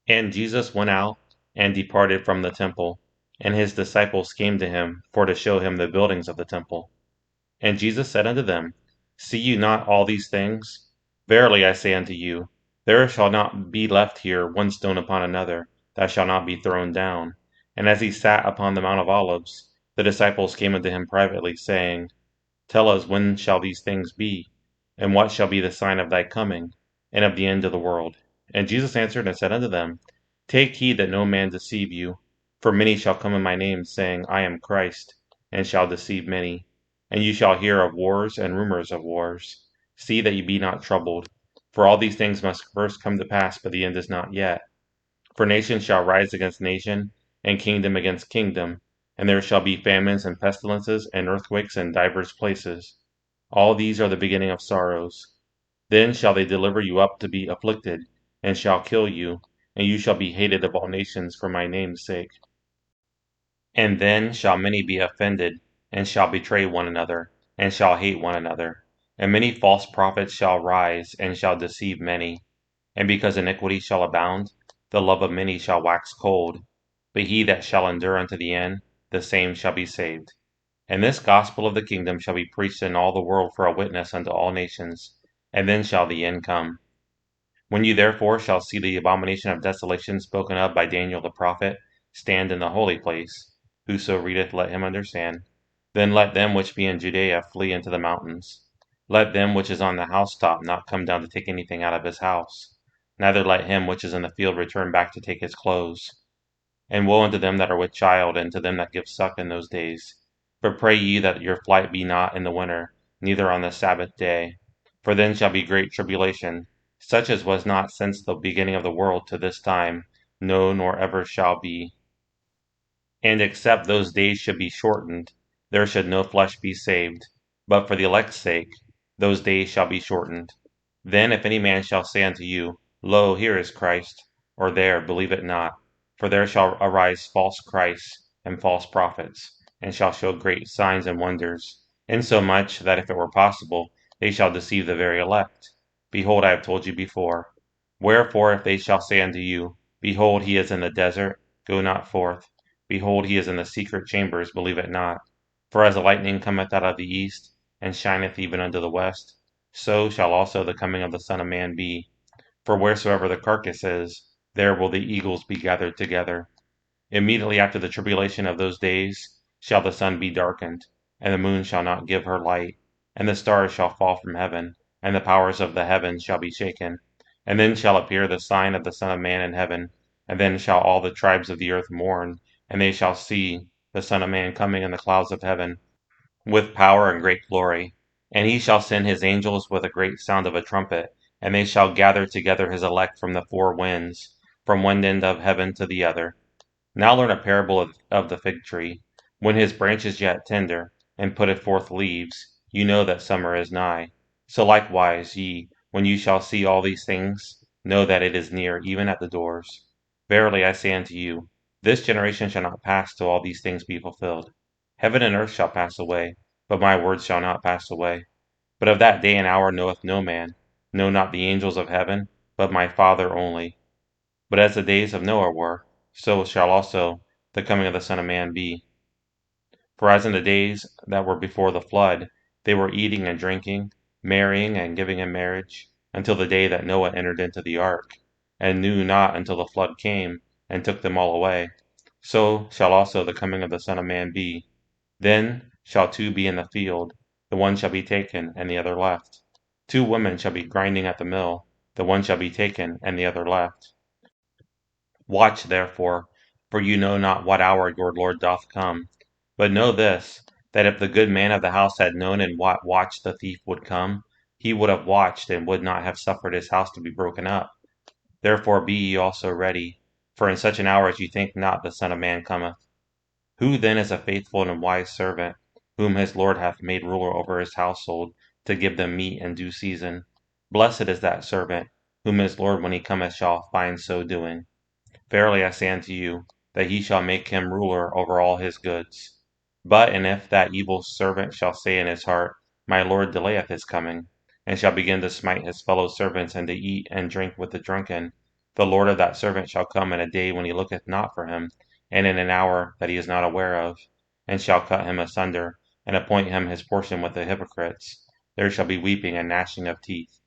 And Jesus went out and departed from the temple, and his disciples came to him for to show him the buildings of the temple. And Jesus said unto them, See you not all these things? Verily I say unto you, there shall not be left here one stone upon another that shall not be thrown down. And as he sat upon the Mount of Olives, the disciples came unto him privately, saying, Tell us, when shall these things be? And what shall be the sign of thy coming, and of the end of the world? And Jesus answered and said unto them, Take heed that no man deceive you. For many shall come in my name, saying, I am Christ, and shall deceive many. And you shall hear of wars and rumors of wars. See that ye be not troubled. For all these things must first come to pass, but the end is not yet. For nation shall rise against nation, and kingdom against kingdom, and there shall be famines and pestilences and earthquakes in divers places. All these are the beginning of sorrows. Then shall they deliver you up to be afflicted, and shall kill you, and you shall be hated of all nations for my name's sake. And then shall many be offended, and shall betray one another, and shall hate one another. And many false prophets shall rise, and shall deceive many. And because iniquity shall abound, the love of many shall wax cold. But he that shall endure unto the end, the same shall be saved. And this gospel of the kingdom shall be preached in all the world for a witness unto all nations, and then shall the end come. When you therefore shall see the abomination of desolation spoken of by Daniel the prophet stand in the holy place, whoso readeth let him understand, then let them which be in Judea flee into the mountains. Let them which is on the housetop not come down to take anything out of his house, neither let him which is in the field return back to take his clothes. And woe unto them that are with child, and to them that give suck in those days. But pray ye that your flight be not in the winter, neither on the Sabbath day. For then shall be great tribulation, such as was not since the beginning of the world to this time, no, nor ever shall be. And except those days should be shortened, there should no flesh be saved. But for the elect's sake, those days shall be shortened. Then if any man shall say unto you, Lo, here is Christ, or there, believe it not. For there shall arise false Christs and false prophets, and shall show great signs and wonders, insomuch that if it were possible, they shall deceive the very elect. Behold, I have told you before. Wherefore, if they shall say unto you, Behold, he is in the desert, go not forth. Behold, he is in the secret chambers, believe it not. For as the lightning cometh out of the east, and shineth even unto the west, so shall also the coming of the Son of Man be. For wheresoever the carcass is, there will the eagles be gathered together. Immediately after the tribulation of those days shall the sun be darkened, and the moon shall not give her light, and the stars shall fall from heaven, and the powers of the heavens shall be shaken. And then shall appear the sign of the Son of Man in heaven, and then shall all the tribes of the earth mourn, and they shall see the Son of Man coming in the clouds of heaven, with power and great glory. And he shall send his angels with a great sound of a trumpet, and they shall gather together his elect from the four winds, from one end of heaven to the other. Now learn a parable of the fig tree. When his branch is yet tender, and putteth forth leaves, you know that summer is nigh. So likewise ye, when you shall see all these things, know that it is near, even at the doors. Verily I say unto you, this generation shall not pass till all these things be fulfilled. Heaven and earth shall pass away, but my words shall not pass away. But of that day and hour knoweth no man, no, not the angels of heaven, but my Father only. But as the days of Noah were, so shall also the coming of the Son of Man be. For as in the days that were before the flood, they were eating and drinking, marrying and giving in marriage, until the day that Noah entered into the ark, and knew not until the flood came, and took them all away, so shall also the coming of the Son of Man be. Then shall two be in the field, the one shall be taken, and the other left. Two women shall be grinding at the mill, the one shall be taken, and the other left. Watch therefore, for you know not what hour your Lord doth come. But know this, that if the good man of the house had known in what watch the thief would come, he would have watched, and would not have suffered his house to be broken up. Therefore be ye also ready, for in such an hour as ye think not the Son of Man cometh. Who then is a faithful and wise servant, whom his Lord hath made ruler over his household, to give them meat in due season? Blessed is that servant, whom his Lord when he cometh shall find so doing. Verily I say unto you, that he shall make him ruler over all his goods. But and if that evil servant shall say in his heart, My Lord delayeth his coming, and shall begin to smite his fellow servants, and to eat and drink with the drunken, The Lord of that servant shall come in a day when he looketh not for him, and in an hour that he is not aware of, and shall cut him asunder, and appoint him his portion with the hypocrites. There shall be weeping and gnashing of teeth.